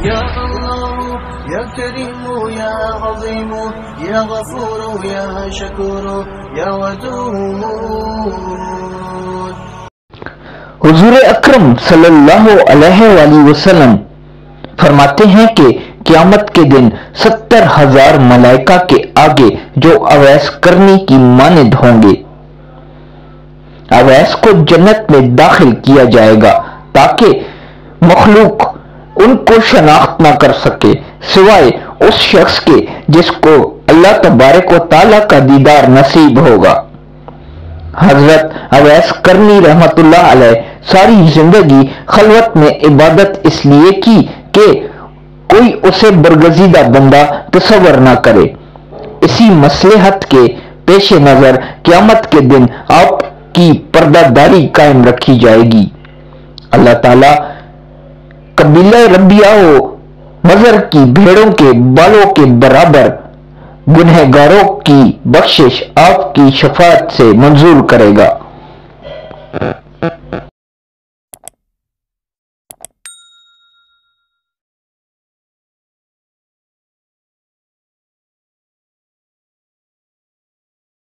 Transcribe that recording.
یا اللہ یا کریم یا عظیم یا غفور یا شکور یا ودود۔ حضور اکرم صلی اللہ علیہ وآلہ وسلم فرماتے ہیں کہ قیامت کے دن 70,000 ملائکہ کے آگے جو اویس کرنی کی مانند ہوں گے، اویس کو جنت میں داخل کیا جائے گا تاکہ مخلوق ان کو شناخت نہ کر سکے سوائے اس شخص کے جس کو اللہ تبارک و تعالیٰ کا دیدار نصیب ہوگا۔ حضرت اویس کرنی رحمت اللہ علیہ ساری زندگی خلوت میں عبادت اس لیے کی کہ کوئی اسے برگزیدہ بندہ تصور نہ کرے۔ اسی مصلحت کے پیش نظر قیامت کے دن آپ کی پردہ داری قائم رکھی جائے گی۔ اللہ تعالی قبیلہ ربیہ و مضر کی بھیڑوں کے بالوں کے برابر گنہگاروں کی بخشش آپ کی شفاعت سے منظور کرے گا۔